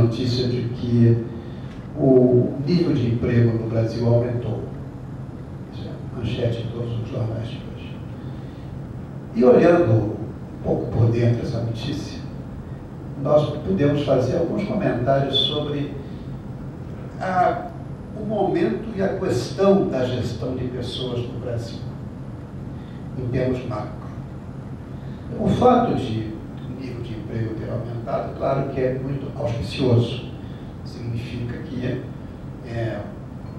notícia de que o nível de emprego no Brasil aumentou. Isso é manchete em todos os jornais de hoje. E olhando um pouco por dentro dessa notícia, nós podemos fazer alguns comentários sobre o momento e a questão da gestão de pessoas no Brasil, em termos macro. O fato de o nível de emprego ter aumentado, claro que é muito auspicioso. Significa que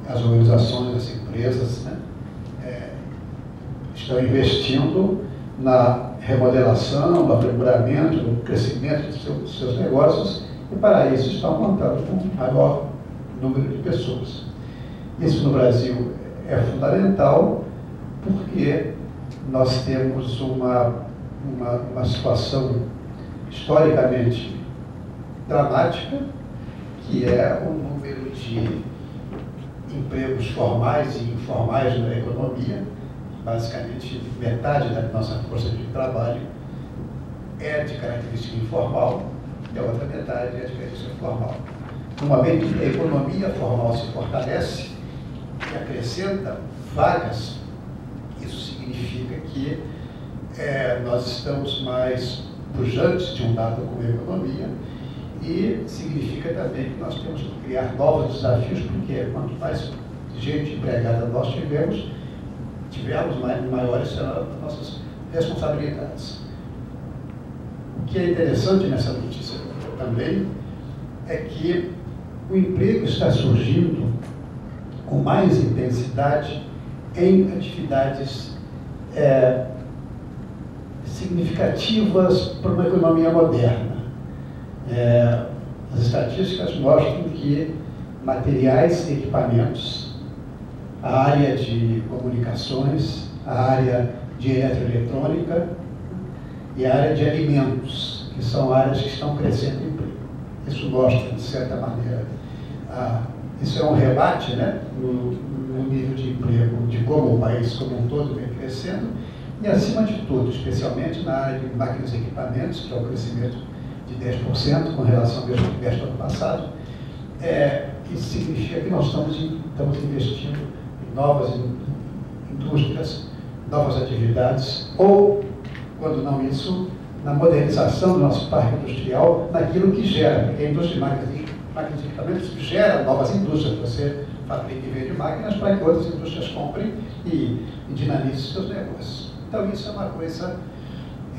as organizações, as empresas, né, estão investindo na remodelação, no aprimoramento, no crescimento dos seus negócios, e para isso estão contando com um maior número de pessoas. Isso no Brasil é fundamental porque nós temos uma situação historicamente dramática, que é o número de empregos formais e informais na economia. Basicamente, metade da nossa força de trabalho é de característica informal e a outra metade é de característica formal. Uma vez que a economia formal se fortalece e acrescenta vagas, isso significa que nós estamos mais pujantes de um lado com a economia, e significa também que nós temos que criar novos desafios, porque quanto mais gente empregada nós tivermos, maiores serão as nossas responsabilidades. O que é interessante nessa notícia também é que o emprego está surgindo com mais intensidade em atividades significativas para uma economia moderna. As estatísticas mostram que materiais e equipamentos, a área de comunicações, a área de eletroeletrônica e a área de alimentos, que são áreas que estão crescendo em emprego. Isso mostra, de certa maneira, isso é um rebate, né, no nível de emprego, de como o país como um todo vem crescendo, e acima de tudo, especialmente na área de máquinas e equipamentos, que é o crescimento de 10% com relação ao mesmo trimestre do ano passado. Isso significa que nós estamos investindo em novas indústrias, novas atividades, ou, quando não isso, na modernização do nosso parque industrial, naquilo que gera, porque a indústria de máquinas e equipamentos gera novas indústrias. Você fabrica e vende máquinas para que outras indústrias comprem e dinamizem seus negócios. Então, isso é uma coisa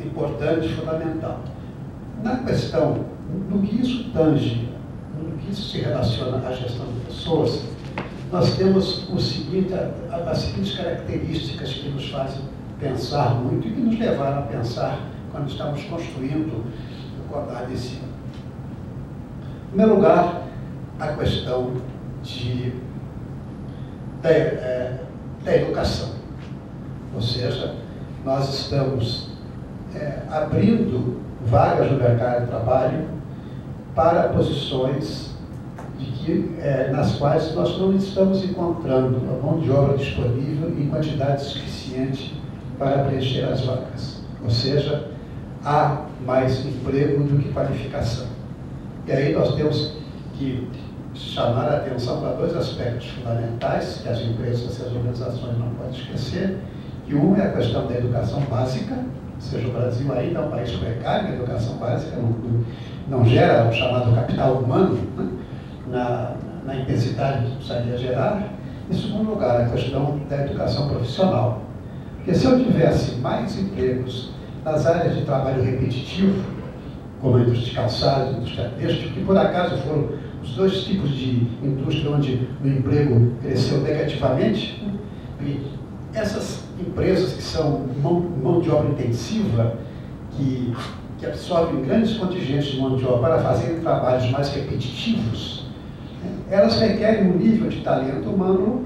importante, fundamental. Na questão, no que isso tange, no que isso se relaciona à gestão de pessoas, nós temos as seguintes características que nos fazem pensar muito e que nos levaram a pensar quando estamos construindo o Codar desse ano. Em primeiro lugar, a questão da educação. Ou seja, nós estamos abrindo vagas no mercado de trabalho para posições nas quais nós não estamos encontrando a mão de obra disponível em quantidade suficiente para preencher as vagas. Ou seja, há mais emprego do que qualificação. E aí nós temos que chamar a atenção para dois aspectos fundamentais que as empresas e as organizações não podem esquecer, que um é a questão da educação básica, ou seja, o Brasil ainda é um país precário, a educação básica não gera o chamado capital humano, né, na intensidade que precisaria gerar. Em segundo lugar, a questão da educação profissional. Porque se eu tivesse mais empregos nas áreas de trabalho repetitivo, como a indústria de calçado, a indústria têxtil, que por acaso foram os dois tipos de indústria onde o emprego cresceu negativamente, e essas empresas que são mão de obra intensiva, que absorvem grandes contingentes de mão de obra para fazerem trabalhos mais repetitivos, elas requerem um nível de talento humano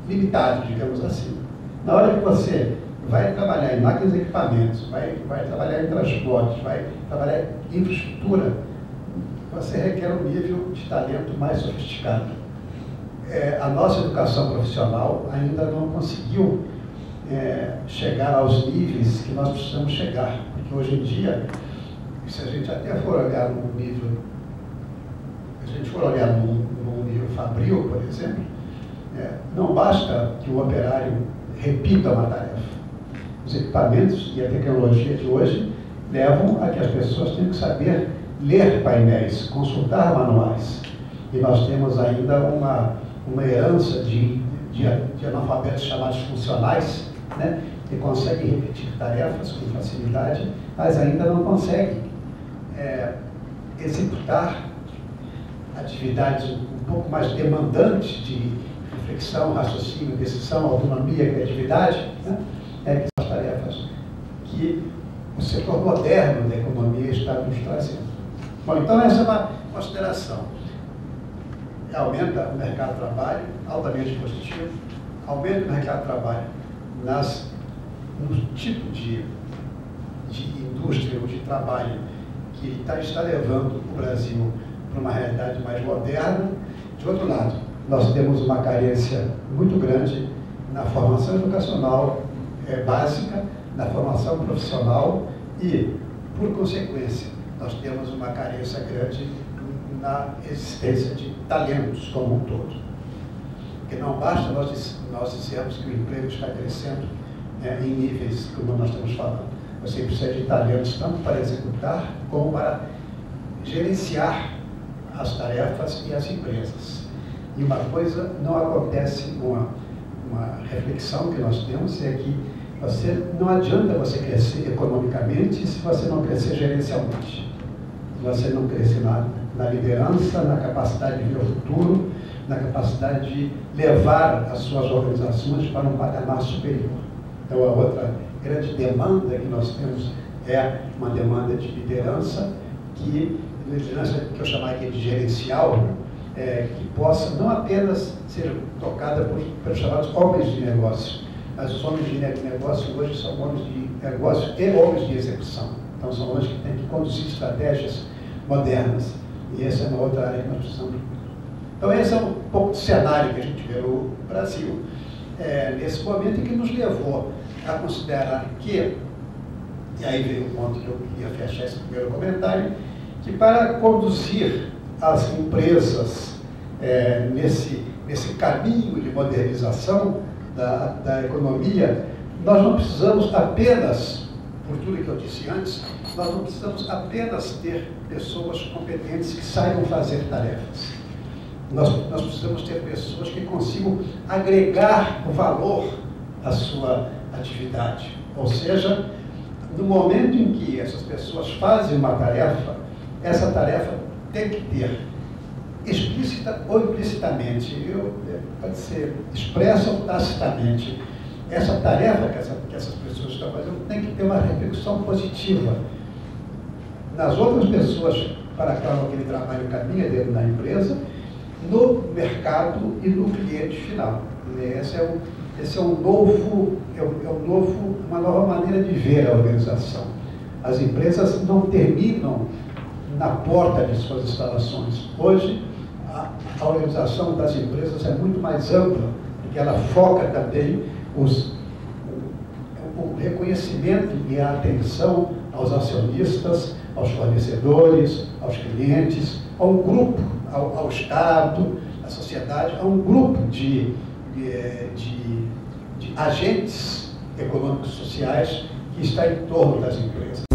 limitado, digamos assim. Na hora que você vai trabalhar em máquinas e equipamentos, vai trabalhar em transportes, vai trabalhar em infraestrutura, você requer um nível de talento mais sofisticado. A nossa educação profissional ainda não conseguiu chegar aos níveis que nós precisamos chegar, porque hoje em dia se a gente até for olhar num nível, se a gente for olhar num nível fabril, por exemplo, não basta que o operário repita uma tarefa. Os equipamentos e a tecnologia de hoje levam a que as pessoas tenham que saber ler painéis, consultar manuais. E nós temos ainda uma herança de analfabetos chamados funcionais, né, que conseguem repetir tarefas com facilidade, mas ainda não conseguem executar atividades um pouco mais demandantes de reflexão, raciocínio, decisão, autonomia, criatividade, né, que são as tarefas que o setor moderno da economia está nos trazendo. Bom, então essa é uma consideração. Aumenta o mercado de trabalho, altamente positivo, aumenta o mercado de trabalho no tipo de indústria ou de trabalho que está levando o Brasil para uma realidade mais moderna. De outro lado, nós temos uma carência muito grande na formação educacional básica, na formação profissional e, por consequência, nós temos uma carência grande na existência de talentos como um todo. Porque não basta nós dizermos que o emprego está crescendo em níveis como nós estamos falando. Você precisa de talentos tanto para executar como para gerenciar as tarefas e as empresas. E uma coisa não acontece, uma reflexão que nós temos é que não adianta você crescer economicamente se você não crescer gerencialmente. Se você não crescer na liderança, na capacidade de ver o futuro, na capacidade de levar as suas organizações para um patamar superior. Então, a outra grande demanda que nós temos é uma demanda de liderança que eu chamaria de gerencial, que possa não apenas ser tocada pelos chamados homens de negócio, mas os homens de negócio hoje são homens de negócio e homens de execução. Então, são homens que têm que conduzir estratégias modernas. E essa é uma outra área que nós precisamos. Então, esse é um pouco do cenário que a gente vê no Brasil, nesse momento em que nos levou a considerar que, e aí veio o ponto que eu queria fechar esse primeiro comentário, que para conduzir as empresas nesse caminho de modernização da economia, nós não precisamos apenas, por tudo que eu disse antes, nós não precisamos apenas ter pessoas competentes que saibam fazer tarefas. Nós precisamos ter pessoas que consigam agregar o valor à sua atividade. Ou seja, no momento em que essas pessoas fazem uma tarefa, essa tarefa tem que ter, explícita ou implicitamente, pode ser expressa ou tacitamente, essa tarefa que essas pessoas estão fazendo tem que ter uma repercussão positiva nas outras pessoas para aquele trabalho caminha dentro da empresa, no mercado e no cliente final. Esse é uma nova maneira de ver a organização. As empresas não terminam na porta de suas instalações. Hoje, a organização das empresas é muito mais ampla, porque ela foca também o reconhecimento e a atenção aos acionistas, aos fornecedores, aos clientes, ao grupo, ao Estado, à sociedade, a um grupo de agentes econômicos sociais que está em torno das empresas.